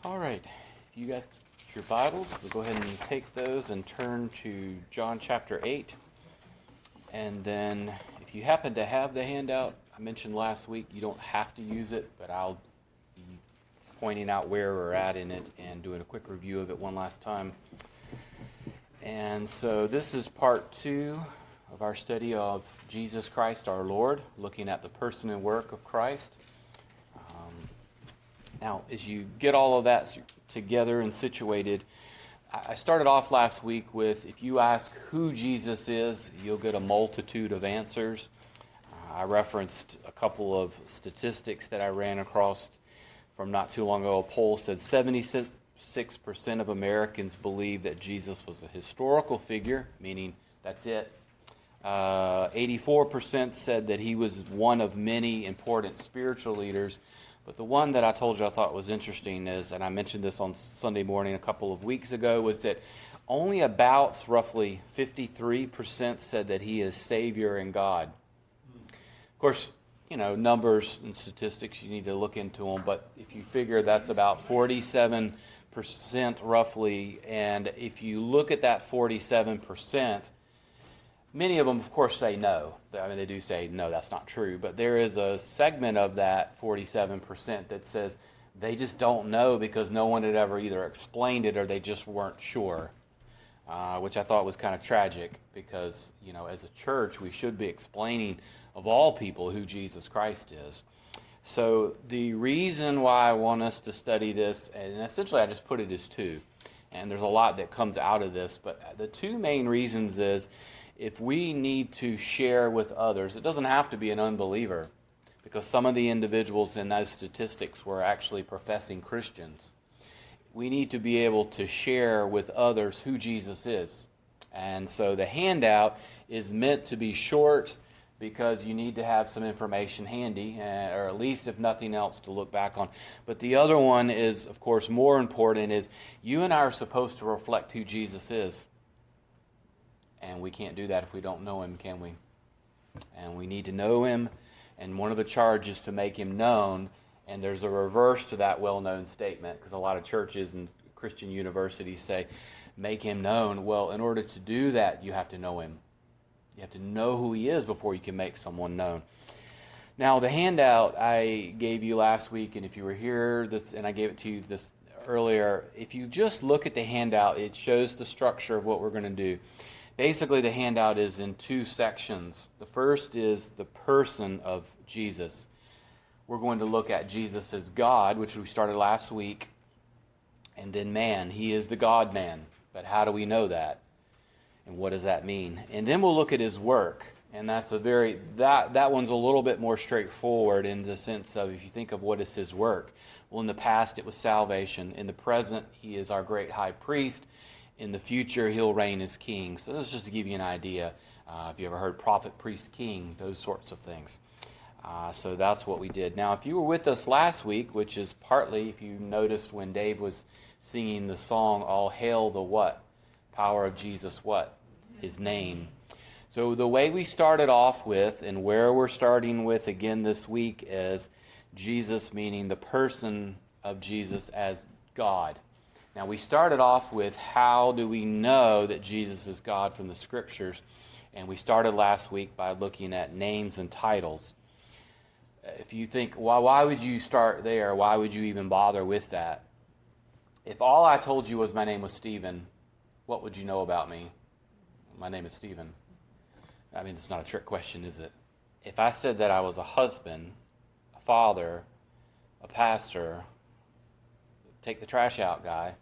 All right, if you got your Bibles, we'll go ahead and take those and turn to John chapter 8. And then if you happen to have the handout, I mentioned last week, you don't have to use it, but I'll be pointing out where we're at in it and doing a quick review of it one last time. And so this is part 2 of our study of Jesus Christ our Lord, looking at the person and work of Christ. Now, as you get all of that together and situated, I started off last week with, if you ask who Jesus is, you'll get a multitude of answers. I referenced a couple of statistics that I ran across from not too long ago. A poll said 76% of Americans believe that Jesus was a historical figure, meaning that's it. 84% said that he was one of many important spiritual leaders. But the one that I told you I thought was interesting is, and I mentioned this on Sunday morning a couple of weeks ago, was that only about roughly 53% said that he is Savior and God. Of course, you know, numbers and statistics, you need to look into them, but if you figure that's about 47% roughly, and if you look at that 47%, many of them, of course, say no. I mean, they do say, no, that's not true. But there is a segment of that 47% that says they just don't know because no one had ever either explained it or they just weren't sure, which I thought was kind of tragic because, you know, as a church, we should be explaining, of all people, who Jesus Christ is. So the reason why I want us to study this, and essentially I just put it as two, and there's a lot that comes out of this, but the two main reasons is, if we need to share with others, it doesn't have to be an unbeliever, because some of the individuals in those statistics were actually professing Christians. We need to be able to share with others who Jesus is. And so the handout is meant to be short because you need to have some information handy, or at least, if nothing else, to look back on. But the other one is, of course, more important, is you and I are supposed to reflect who Jesus is. And we can't do that if we don't know him, can we? And we need to know him, and one of the charges is to make him known, and there's a reverse to that well-known statement, because a lot of churches and Christian universities say, make him known. Well, in order to do that, you have to know him. You have to know who he is before you can make someone known. Now, the handout I gave you last week, and if you were here, and I gave it to you this earlier, if you just look at the handout, it shows the structure of what we're going to do. Basically, the handout is in two sections. The first is the person of Jesus. We're going to look at Jesus as God, which we started last week, and then man. He is the God-man. But how do we know that? And what does that mean? And then we'll look at his work. And that's that one's a little bit more straightforward in the sense of, if you think of what is his work. Well, in the past, it was salvation. In the present, he is our great high priest. In the future, he'll reign as king. So that's just to give you an idea. If you ever heard prophet, priest, king, those sorts of things. So that's what we did. Now, if you were with us last week, which is partly, if you noticed when Dave was singing the song, All Hail the what? Power of Jesus what? His name. So the way we started off with, and where we're starting with again this week, is Jesus, meaning the person of Jesus as God. Now, we started off with, how do we know that Jesus is God from the Scriptures? And we started last week by looking at names and titles. If you think, well, why would you start there? Why would you even bother with that? If all I told you was my name was Stephen, what would you know about me? My name is Stephen. I mean, it's not a trick question, is it? If I said that I was a husband, a father, a pastor, take the trash out guy,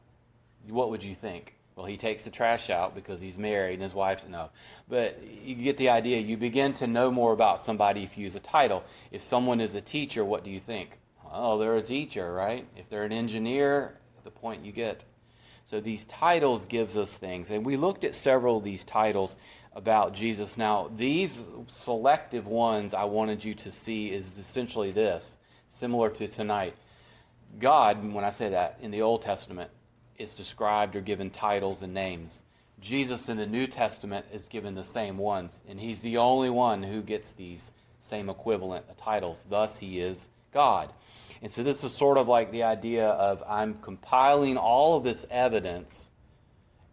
what would you think? Well, he takes the trash out because he's married and his wife's no. But you get the idea. You begin to know more about somebody if you use a title. If someone is a teacher, what do you think? Oh, they're a teacher, right? If they're an engineer, the point you get. So these titles gives us things. And we looked at several of these titles about Jesus. Now, these selective ones I wanted you to see is essentially this, similar to tonight. God, when I say that, in the Old Testament, is described or given titles and names. Jesus in the New Testament is given the same ones, and he's the only one who gets these same equivalent titles. Thus, he is God. And so this is sort of like the idea of I'm compiling all of this evidence,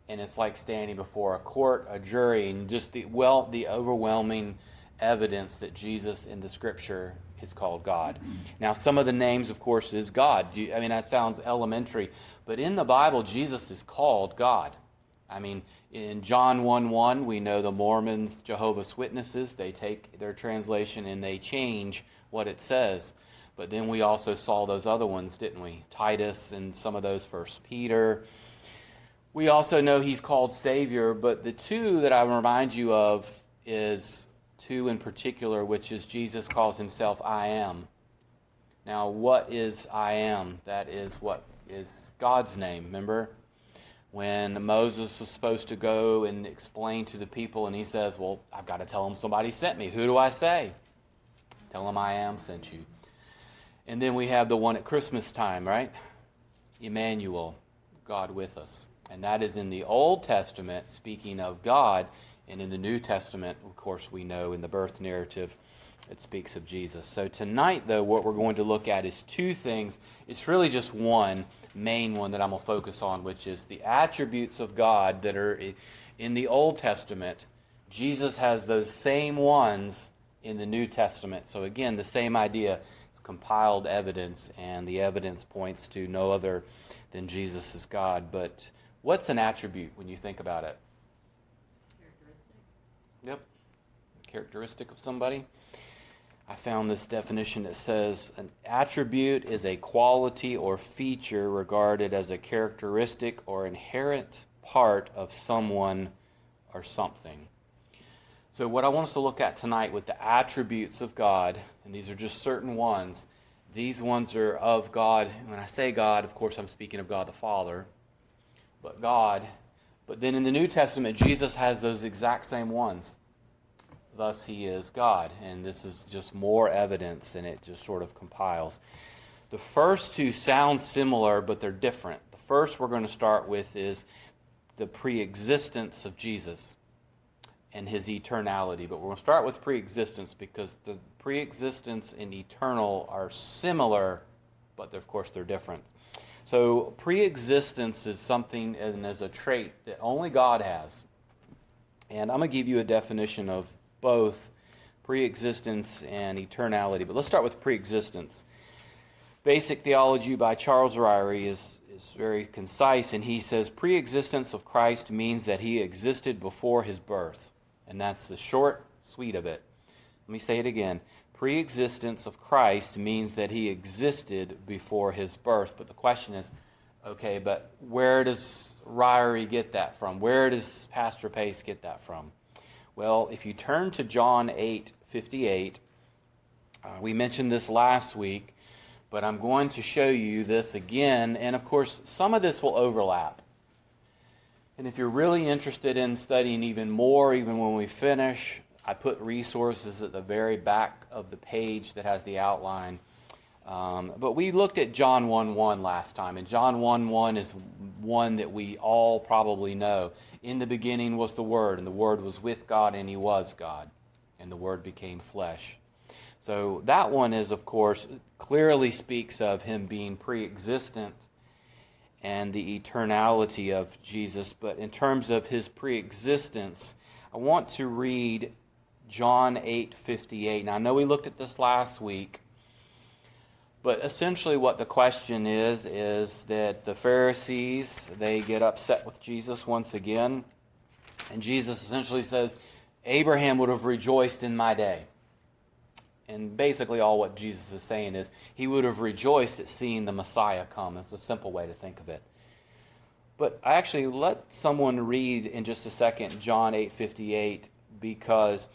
and it's like standing before a court, a jury, and just the overwhelming evidence that Jesus in the Scripture is called God. Now, some of the names, of course, is God. I mean, that sounds elementary, but in the Bible, Jesus is called God. I mean, in John 1:1, we know the Mormons, Jehovah's Witnesses, they take their translation and they change what it says. But then we also saw those other ones, didn't we? Titus and some of those, 1 Peter. We also know he's called Savior, but the two that I remind you of is two in particular, which is Jesus calls himself I am. Now, what is I am? That is what is God's name, remember? When Moses was supposed to go and explain to the people, and he says, well, I've got to tell them somebody sent me. Who do I say? Tell them I am sent you. And then we have the one at Christmas time, right? Emmanuel, God with us. And that is in the Old Testament, speaking of God. And in the New Testament, of course, we know in the birth narrative, it speaks of Jesus. So tonight, though, what we're going to look at is two things. It's really just one main one that I'm going to focus on, which is the attributes of God that are in the Old Testament. Jesus has those same ones in the New Testament. So again, the same idea. It's compiled evidence, and the evidence points to no other than Jesus is God. But what's an attribute when you think about it? Yep. Characteristic of somebody. I found this definition that says an attribute is a quality or feature regarded as a characteristic or inherent part of someone or something. So what I want us to look at tonight with the attributes of God, and these are just certain ones, these ones are of God. When I say God, of course I'm speaking of God the Father, but God. But then in the New Testament, Jesus has those exact same ones. Thus he is God. And this is just more evidence, and it just sort of compiles. The first two sound similar, but they're different. The first we're going to start with is the pre-existence of Jesus and his eternality. But we're going to start with pre-existence because the pre-existence and eternal are similar, but of course they're different. So pre-existence is something and is a trait that only God has. And I'm going to give you a definition of both pre-existence and eternality. But let's start with pre-existence. Basic Theology by Charles Ryrie is very concise, and he says pre-existence of Christ means that he existed before his birth. And that's the short, sweet of it. Let me say it again. Pre-existence of Christ means that he existed before his birth. But the question is, okay, but where does Ryrie get that from? Where does Pastor Pace get that from? Well, if you turn to John 8:58, we mentioned this last week, but I'm going to show you this again. And of course, some of this will overlap. And if you're really interested in studying even more, even when we finish, I put resources at the very back of the page that has the outline. But we looked at John 1:1 last time, and John 1:1 is one that we all probably know. In the beginning was the Word, and the Word was with God, and he was God, and the Word became flesh. So that one is, of course, clearly speaks of him being pre-existent and the eternality of Jesus. But in terms of his pre-existence, I want to read John 8:58. Now, I know we looked at this last week, but essentially what the question is that the Pharisees, they get upset with Jesus once again, and Jesus essentially says, Abraham would have rejoiced in my day. And basically all what Jesus is saying is he would have rejoiced at seeing the Messiah come. It's a simple way to think of it. But actually, let someone read in just a second John 8:58, because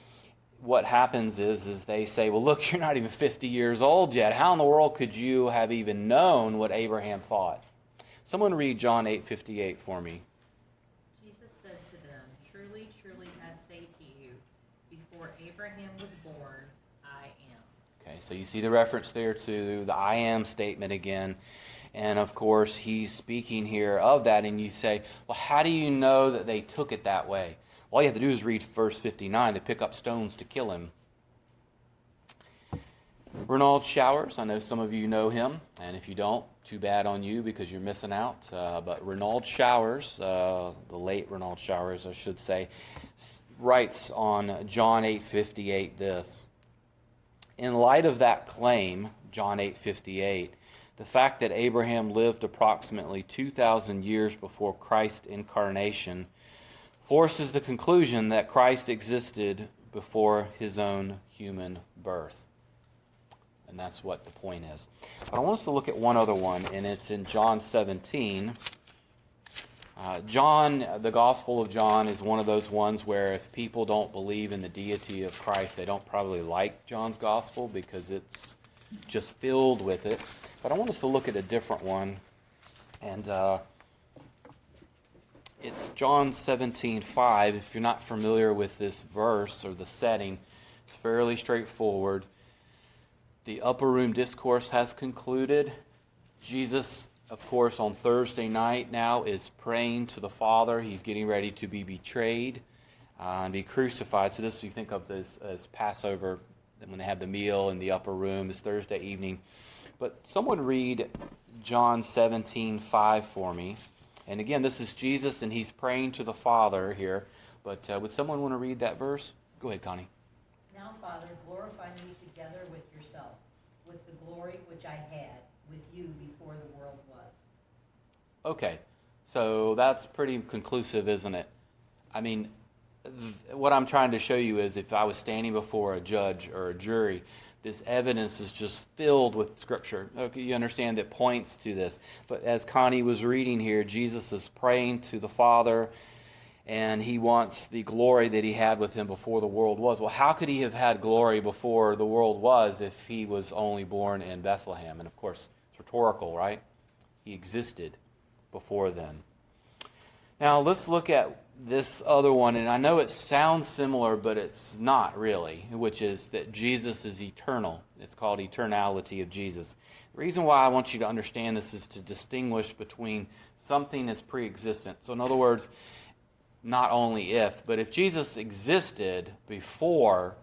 what happens is they say, well, look, you're not even 50 years old yet. How in the world could you have even known what Abraham thought? Someone read John 8:58 for me. Jesus said to them, truly, truly, I say to you, before Abraham was born, I am. Okay, so you see the reference there to the I am statement again. And of course, he's speaking here of that, and you say, well, how do you know that they took it that way? All you have to do is read verse 59. They pick up stones to kill him. Renald Showers, I know some of you know him, and if you don't, too bad on you because you're missing out. But Renald Showers, the late Renald Showers, I should say, writes on John 8:58 this. In light of that claim, John 8:58, the fact that Abraham lived approximately 2,000 years before Christ's incarnation forces the conclusion that Christ existed before his own human birth. And that's what the point is. But I want us to look at one other one, and it's in John 17. The Gospel of John is one of those ones where if people don't believe in the deity of Christ, they don't probably like John's Gospel because it's just filled with it. But I want us to look at a different one, and it's John 17:5. If you're not familiar with this verse or the setting, it's fairly straightforward. The upper room discourse has concluded. Jesus, of course, on Thursday night now is praying to the Father. He's getting ready to be betrayed and be crucified. So this, you think of this as Passover, when they have the meal in the upper room, is Thursday evening. But someone read John 17:5 for me. And again, this is Jesus, and he's praying to the Father here. But would someone want to read that verse? Go ahead, Connie. Now, Father, glorify me together with yourself, with the glory which I had with you before the world was. Okay, so that's pretty conclusive, isn't it? I mean, what I'm trying to show you is if I was standing before a judge or a jury, this evidence is just filled with Scripture. Okay, you understand that points to this. But as Connie was reading here, Jesus is praying to the Father, and he wants the glory that he had with him before the world was. Well, how could he have had glory before the world was if he was only born in Bethlehem? And of course, it's rhetorical, right? He existed before then. Now, let's look at this other one, and I know it sounds similar, but it's not really, which is that Jesus is eternal. It's called eternality of Jesus. The reason why I want you to understand this is to distinguish between something as pre-existent. So in other words, not only if, but if Jesus existed before,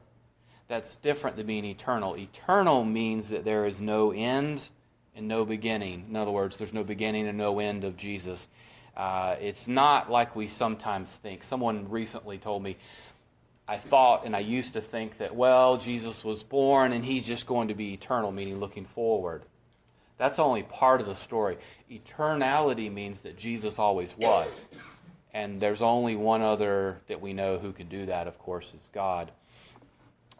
that's different than being eternal. Eternal means that there is no end and no beginning. In other words, there's no beginning and no end of Jesus. It's not like we sometimes think. Someone recently told me, I thought and I used to think that, well, Jesus was born and he's just going to be eternal, meaning looking forward. That's only part of the story. Eternality means that Jesus always was. And there's only one other that we know who can do that, of course, is God.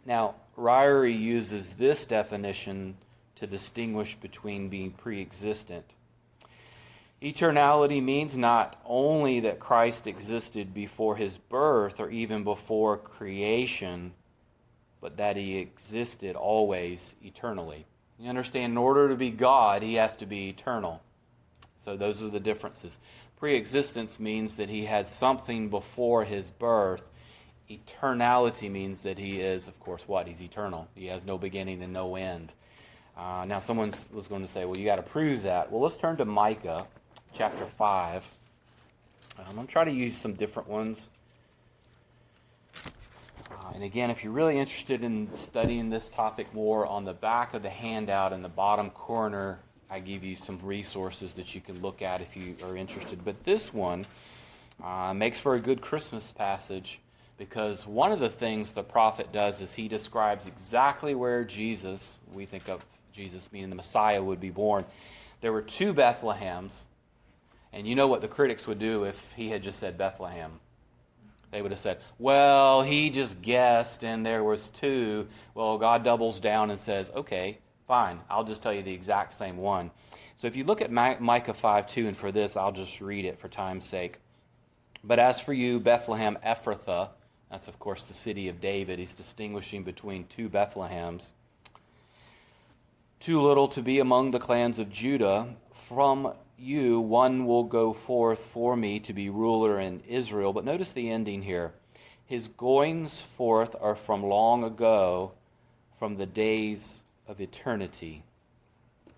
Now, Ryrie uses this definition to distinguish between being pre-existent. Eternality means not only that Christ existed before his birth or even before creation, but that he existed always eternally. You understand, in order to be God, he has to be eternal. So those are the differences. Pre-existence means that he had something before his birth. Eternality means that he is, of course, what? He's eternal. He has no beginning and no end. Now, someone was going to say, well, you got to prove that. Well, let's turn to Micah chapter 5. I'm going to try to use some different ones. And again, if you're really interested in studying this topic more, on the back of the handout in the bottom corner, I give you some resources that you can look at if you are interested. But this one makes for a good Christmas passage, because one of the things the prophet does is he describes exactly where Jesus, we think of Jesus meaning the Messiah, would be born. There were two Bethlehems, and you know what the critics would do if he had just said Bethlehem. They would have said, well, he just guessed and there was two. Well, God doubles down and says, okay, fine, I'll just tell you the exact same one. So if you look at Micah 5:2, and for this, I'll just read it for time's sake. But as for you, Bethlehem Ephrathah, that's of course the city of David. He's distinguishing between two Bethlehems. Too little to be among the clans of Judah. From you one will go forth for me to be ruler in Israel. But notice the ending here. His goings forth are from long ago, from the days of eternity.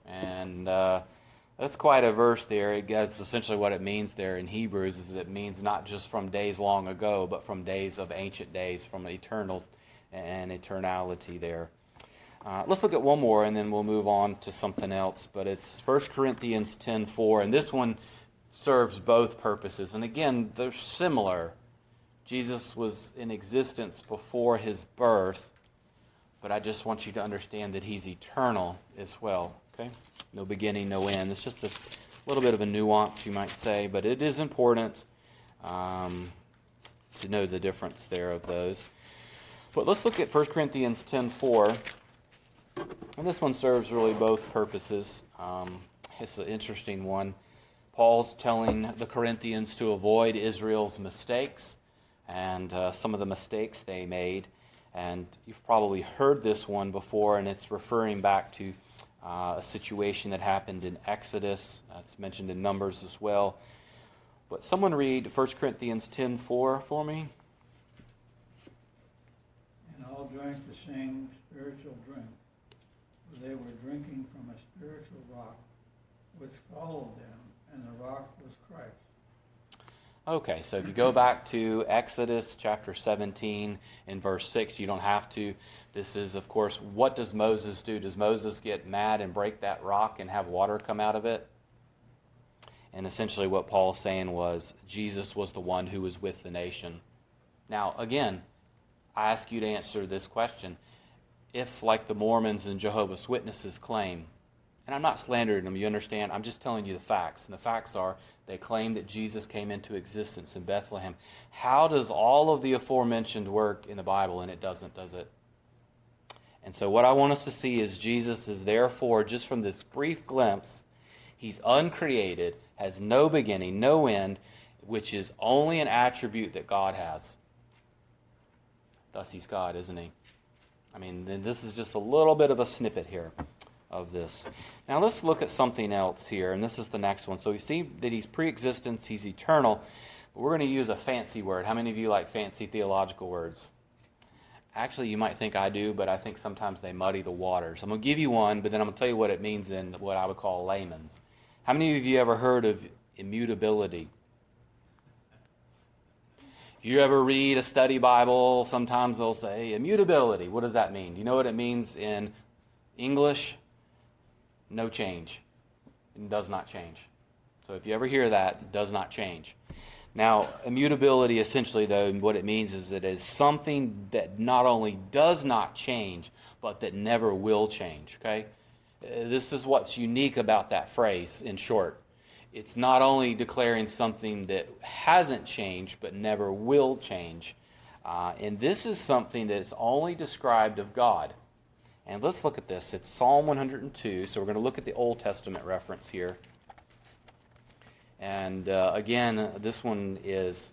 And that's quite a verse there. That's essentially what it means there in Hebrews, is it means not just from days long ago, but from days of ancient days, from eternal and eternality there. Let's look at one more, and then we'll move on to something else. But it's 1 Corinthians 10:4, and this one serves both purposes. And again, they're similar. Jesus was in existence before his birth, but I just want you to understand that he's eternal as well. Okay? No beginning, no end. It's just a little bit of a nuance, you might say, but it is important to know the difference there of those. But let's look at 1 Corinthians 10:4. And this one serves really both purposes. It's an interesting one. Paul's telling the Corinthians to avoid Israel's mistakes and some of the mistakes they made. And you've probably heard this one before, and it's referring back to a situation that happened in Exodus. It's mentioned in Numbers as well. But someone read 1 Corinthians 10:4 for me. And all drank the same spiritual drink, for they were drinking from a spiritual rock, which followed them, and the rock was Christ. Okay, so if you go back to Exodus chapter 17 in verse 6, you don't have to. This is, of course, what does Moses do? Does Moses get mad and break that rock and have water come out of it? And essentially what Paul's saying was Jesus was the one who was with the nation. Now, again, I ask you to answer this question. If, like the Mormons and Jehovah's Witnesses claim, and I'm not slandering them, you understand? I'm just telling you the facts. And the facts are they claim that Jesus came into existence in Bethlehem. How does all of the aforementioned work in the Bible? And it doesn't, does it? And so what I want us to see is Jesus is therefore, just from this brief glimpse, he's uncreated, has no beginning, no end, which is only an attribute that God has. Thus he's God, isn't he? I mean, this is just a little bit of a snippet here of this. Now let's look at something else here, and this is the next one. So we see that he's pre-existence, he's eternal, but we're going to use a fancy word. How many of you like fancy theological words? Actually, you might think I do, but I think sometimes they muddy the waters. I'm going to give you one, but then I'm going to tell you what it means in what I would call layman's. How many of you ever heard of immutability? If you ever read a study Bible, sometimes they'll say immutability. What does that mean? Do you know what it means in English? No change. It does not change. So if you ever hear that, it does not change. Now, immutability essentially, though, what it means is that it is something that not only does not change, but that never will change, okay? This is what's unique about that phrase, in short. It's not only declaring something that hasn't changed, but never will change. And this is something that is only described of God. And let's look at this. It's Psalm 102. So we're going to look at the Old Testament reference here. And again, this one is,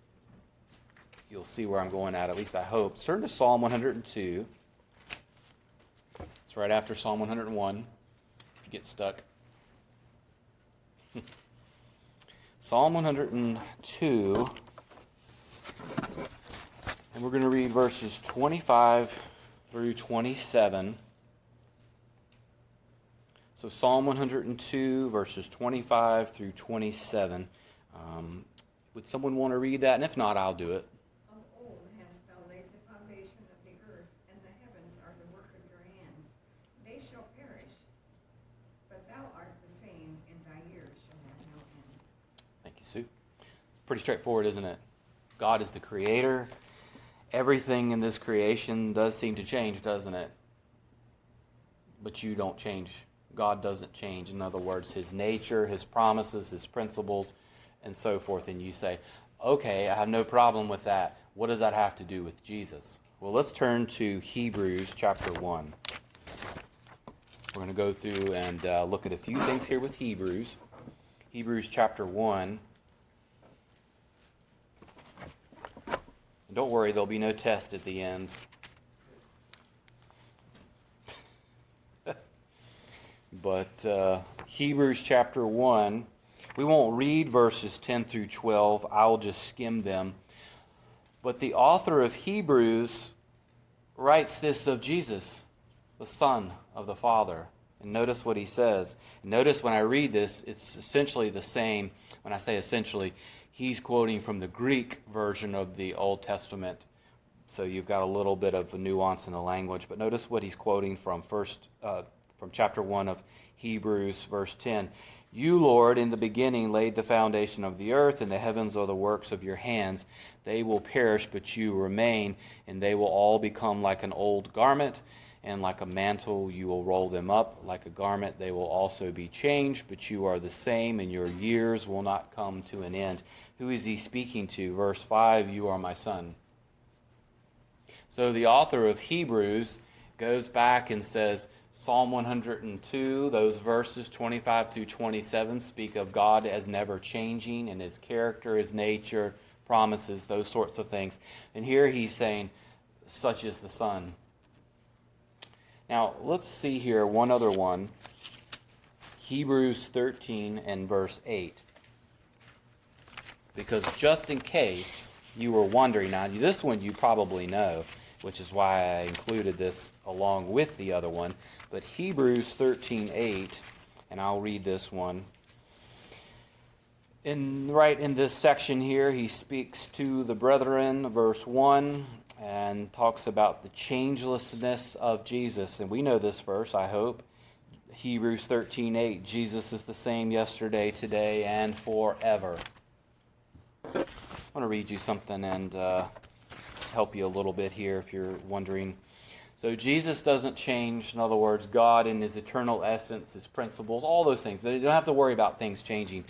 you'll see where I'm going at least I hope. Turn to Psalm 102. It's right after Psalm 101. If you get stuck. Psalm 102. And we're going to read verses 25 through 27. So Psalm 102, verses 25 through 27. Would someone want to read that? And if not, I'll do it. Of old hast thou laid the foundation of the earth, and the heavens are the work of your hands. They shall perish, but thou art the same, and thy years shall have no end. Thank you, Sue. It's pretty straightforward, isn't it? God is the creator. Everything in this creation does seem to change, doesn't it? But you don't change. God doesn't change. In other words, his nature, his promises, his principles, and so forth. And you say, okay, I have no problem with that. What does that have to do with Jesus? Well, let's turn to Hebrews chapter 1. We're going to go through and look at a few things here with Hebrews. Hebrews chapter 1. And don't worry, there'll be no test at the end. But Hebrews chapter 1, we won't read verses 10 through 12. I'll just skim them. But the author of Hebrews writes this of Jesus, the Son of the Father. And notice what he says. Notice when I read this, it's essentially the same. When I say essentially, he's quoting from the Greek version of the Old Testament So you've got a little bit of a nuance in the language. But notice what he's quoting from from chapter 1 of Hebrews, verse 10. You, Lord, in the beginning laid the foundation of the earth, and the heavens are the works of your hands. They will perish, but you remain, and they will all become like an old garment, and like a mantle you will roll them up. Like a garment they will also be changed, but you are the same, and your years will not come to an end. Who is he speaking to? Verse 5, you are my son. So the author of Hebrews goes back and says, Psalm 102, those verses 25 through 27 speak of God as never changing and his character, his nature, promises, those sorts of things. And here he's saying, such is the Son. Now, let's see here one other one. Hebrews 13 and verse 8. Because just in case you were wondering, now this one you probably know, which is why I included this along with the other one. But Hebrews 13:8, and I'll read this one. Right in this section here, he speaks to the brethren, verse 1, and talks about the changelessness of Jesus. And we know this verse, I hope. Hebrews 13:8, Jesus is the same yesterday, today, and forever. I want to read you something and help you a little bit here if you're wondering. So Jesus doesn't change. In other words, God in his eternal essence, his principles, all those things. They don't have to worry about things changing.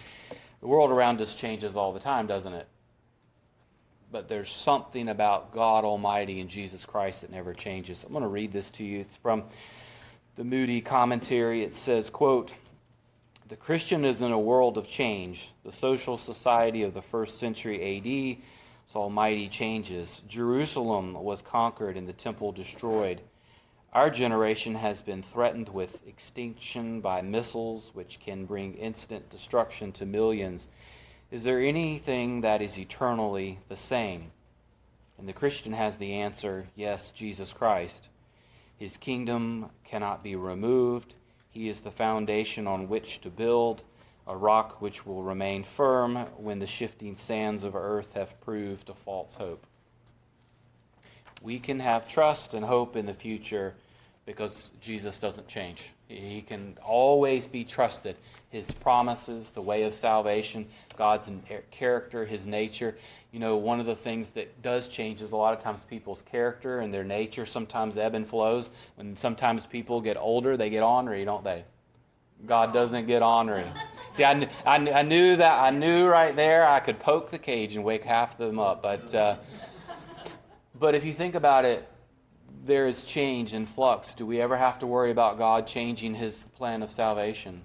The world around us changes all the time, doesn't it? But there's something about God Almighty and Jesus Christ that never changes. I'm going to read this to you. It's from the Moody commentary. It says, quote, the Christian is in a world of change. The social society of the first century A.D. saw mighty changes. Jerusalem was conquered and the temple destroyed. Our generation has been threatened with extinction by missiles, which can bring instant destruction to millions. Is there anything that is eternally the same? And the Christian has the answer, yes, Jesus Christ. His kingdom cannot be removed. He is the foundation on which to build, a rock which will remain firm when the shifting sands of earth have proved a false hope. We can have trust and hope in the future because Jesus doesn't change. He can always be trusted. His promises, the way of salvation, God's character, his nature. You know, one of the things that does change is a lot of times people's character and their nature sometimes ebb and flows. When sometimes people get older, they get ornery, don't they? God doesn't get ornery. See, I knew that. I knew right there I could poke the cage and wake half of them up. But if you think about it, there is change and flux. Do we ever have to worry about God changing his plan of salvation?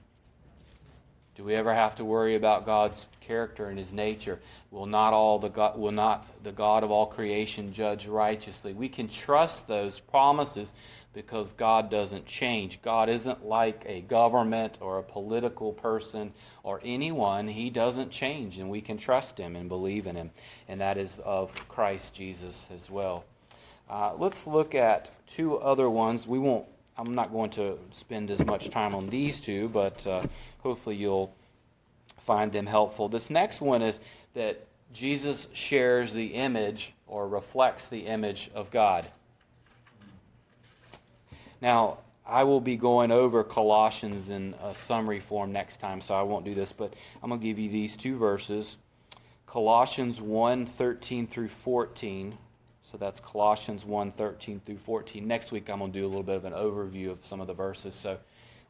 Do we ever have to worry about God's character and his nature? Will not the God of all creation judge righteously? We can trust those promises because God doesn't change. God isn't like a government or a political person or anyone. He doesn't change, and we can trust him and believe in him. And that is of Christ Jesus as well. Let's look at two other ones. I'm not going to spend as much time on these two, but hopefully you'll find them helpful. This next one is that Jesus shares the image or reflects the image of God. Now, I will be going over Colossians in a summary form next time, so I won't do this, but I'm going to give you these two verses. Colossians 1:13 through 14. So that's Colossians 1:13 through 14. Next week I'm going to do a little bit of an overview of some of the verses, so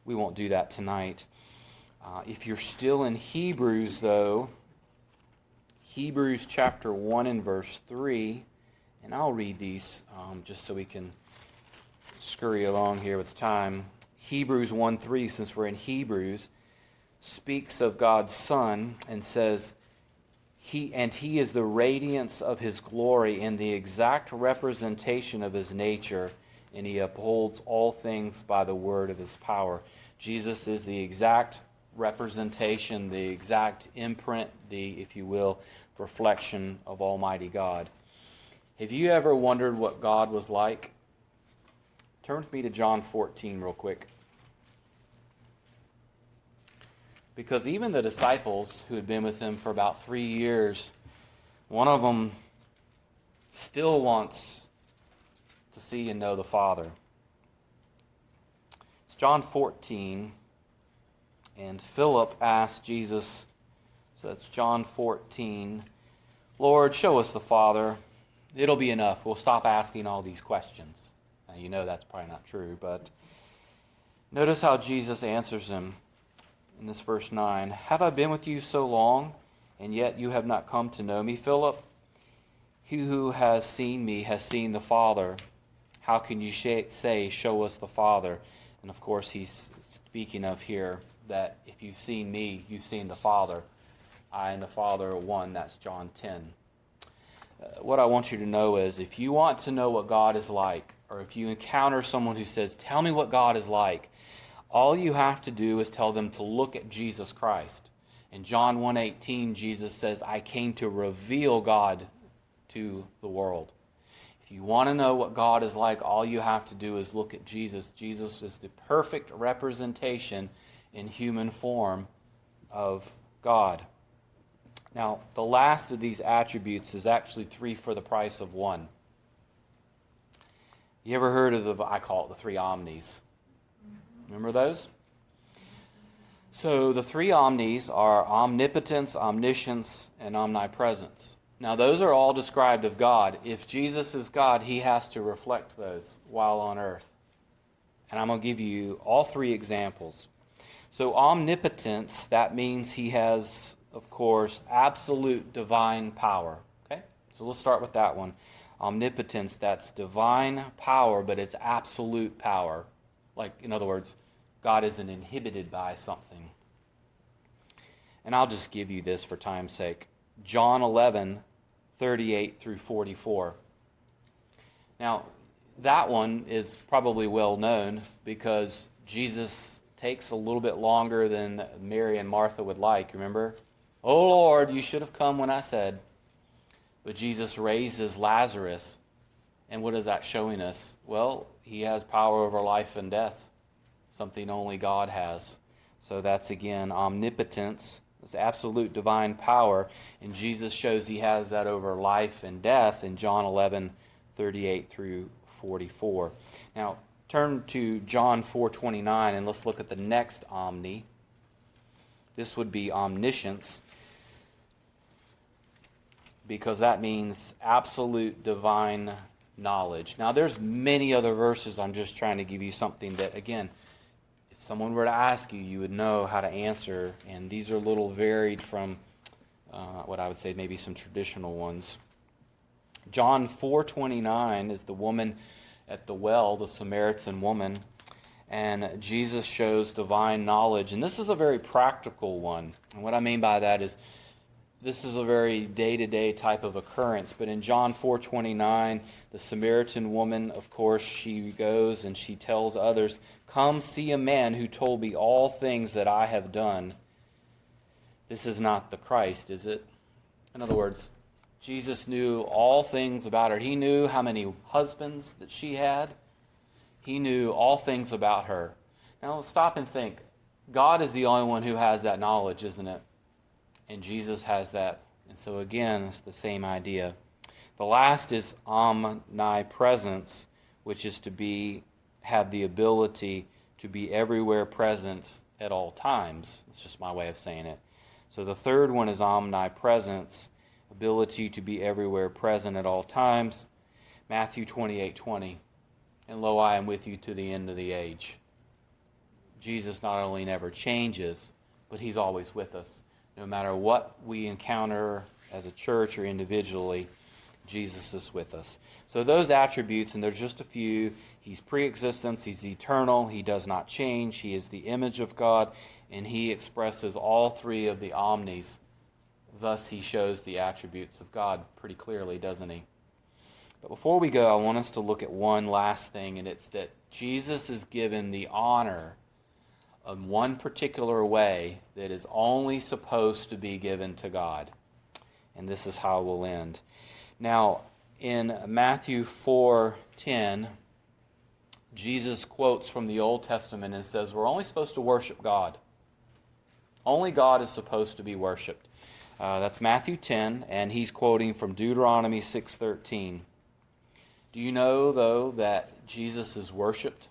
we won't do that tonight. If you're still in Hebrews, though, Hebrews chapter 1 and verse 3, and I'll read these just so we can scurry along here with time. Hebrews 1:3, since we're in Hebrews, speaks of God's Son and says, He is the radiance of his glory and the exact representation of his nature, and he upholds all things by the word of his power. Jesus is the exact representation, the exact imprint, the, if you will, reflection of Almighty God. Have you ever wondered what God was like? Turn with me to John 14 real quick. Because even the disciples who had been with him for about 3 years, one of them still wants to see and know the Father. It's John 14, and Philip asked Jesus, so that's John 14, Lord, show us the Father. It'll be enough. We'll stop asking all these questions. Now, you know that's probably not true, but notice how Jesus answers him in this verse 9. Have I been with you so long, and yet you have not come to know me, Philip? He who has seen me has seen the Father. How can you say, show us the Father? And of course, he's speaking of here that if you've seen me, you've seen the Father. I and the Father are one. That's John 10. What I want you to know is if you want to know what God is like, or if you encounter someone who says, tell me what God is like, all you have to do is tell them to look at Jesus Christ. In John 1:18, Jesus says, I came to reveal God to the world. If you want to know what God is like, all you have to do is look at Jesus. Jesus is the perfect representation in human form of God. Now, the last of these attributes is actually 3 for the price of 1. You ever heard of I call it the 3 omnis? Remember those? So the 3 omnis are omnipotence, omniscience, and omnipresence. Now those are all described of God. If Jesus is God, he has to reflect those while on earth. And I'm going to give you all 3 examples. So omnipotence, that means he has, of course, absolute divine power. Okay? So let's start with that one. Omnipotence, that's divine power, but it's absolute power. Like, in other words, God isn't inhibited by something. And I'll just give you this for time's sake. John 11:38 through 44. Now, that one is probably well known because Jesus takes a little bit longer than Mary and Martha would like, remember? Oh Lord, you should have come when I said. But Jesus raises Lazarus. And what is that showing us? Well, he has power over life and death, something only God has. So that's again omnipotence. It's absolute divine power. And Jesus shows he has that over life and death in John 11:38 through 44. Now, turn to John 4:29 and let's look at the next omni. This would be omniscience, because that means absolute divine knowledge. Now, there's many other verses. I'm just trying to give you something that, again, if someone were to ask you, you would know how to answer. And these are a little varied from what I would say maybe some traditional ones. John 4:29 is the woman at the well, the Samaritan woman. And Jesus shows divine knowledge. And this is a very practical one. And what I mean by that is this is a very day-to-day type of occurrence. But in John 4:29, the Samaritan woman, of course, she goes and she tells others, come see a man who told me all things that I have done. This is not the Christ, is it? In other words, Jesus knew all things about her. He knew how many husbands that she had. He knew all things about her. Now let's stop and think. God is the only one who has that knowledge, isn't it? And Jesus has that. And so again, it's the same idea. The last is omnipresence, which is to have the ability to be everywhere present at all times. It's just my way of saying it. So the third one is omnipresence, ability to be everywhere present at all times. Matthew 28:20. And lo, I am with you to the end of the age. Jesus not only never changes, but he's always with us. No matter what we encounter as a church or individually, Jesus is with us. So those attributes, and there's just a few. He's pre-existence, he's eternal, he does not change, he is the image of God, and he expresses all 3 of the omnis. Thus he shows the attributes of God pretty clearly, doesn't he? But before we go, I want us to look at one last thing, and it's that Jesus is given the honor in one particular way that is only supposed to be given to God. And this is how we'll end. Now, in Matthew 4:10, Jesus quotes from the Old Testament and says, we're only supposed to worship God. Only God is supposed to be worshipped. That's Matthew 10, and he's quoting from Deuteronomy 6:13. Do you know, though, that Jesus is worshipped?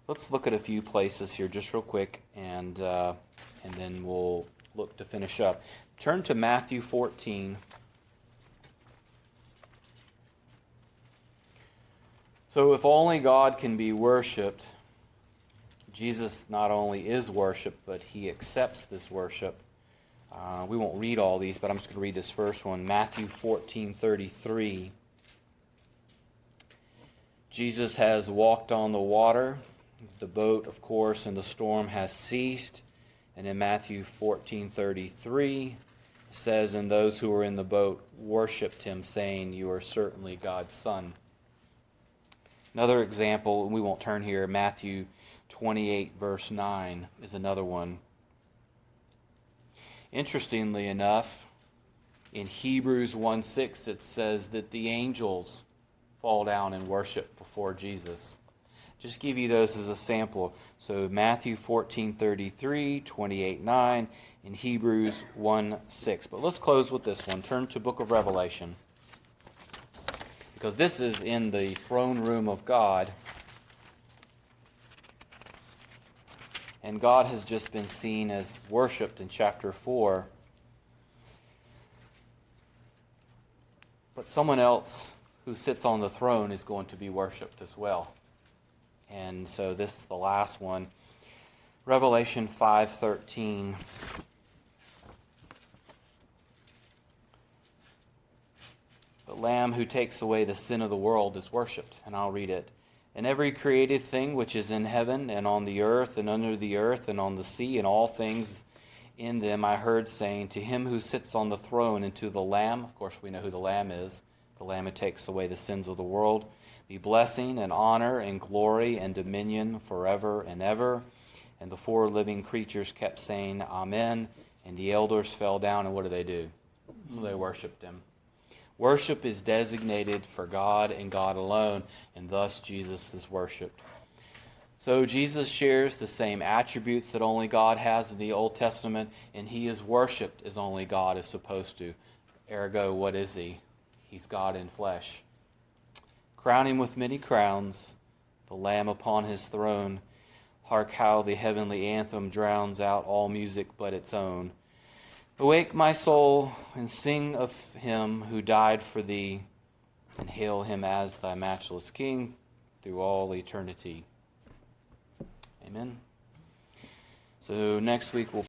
Let's look at a few places here just real quick, and then we'll look to finish up. Turn to Matthew 14. So if only God can be worshipped, Jesus not only is worshipped, but he accepts this worship. We won't read all these, but I'm just going to read this first one. Matthew 14:33. Jesus has walked on the water. The boat, of course, in the storm has ceased. And in Matthew 14:33, it says, and those who were in the boat worshipped him, saying, you are certainly God's Son. Another example, and we won't turn here, Matthew 28, verse 9 is another one. Interestingly enough, in Hebrews 1:6, it says that the angels fall down and worship before Jesus. Just give you those as a sample. So Matthew 14:33, 28:9, and Hebrews 1:6. But let's close with this one. Turn to book of Revelation, because this is in the throne room of God. And God has just been seen as worshipped in chapter 4. But someone else who sits on the throne is going to be worshipped as well. And so this is the last one. Revelation 5:13. The Lamb who takes away the sin of the world is worshipped. And I'll read it. And every created thing which is in heaven and on the earth and under the earth and on the sea and all things in them I heard saying, to him who sits on the throne and to the Lamb, of course we know who the Lamb is, the Lamb who takes away the sins of the world, be blessing and honor and glory and dominion forever and ever. And the four living creatures kept saying, Amen. And the elders fell down, and what do? They worshiped him. Worship is designated for God and God alone, and thus Jesus is worshipped. So Jesus shares the same attributes that only God has in the Old Testament, and he is worshipped as only God is supposed to. Ergo, what is he? He's God in flesh. Crown him with many crowns, the Lamb upon his throne. Hark how the heavenly anthem drowns out all music but its own. Awake, my soul, and sing of him who died for thee, and hail him as thy matchless King through all eternity. Amen. So next week we'll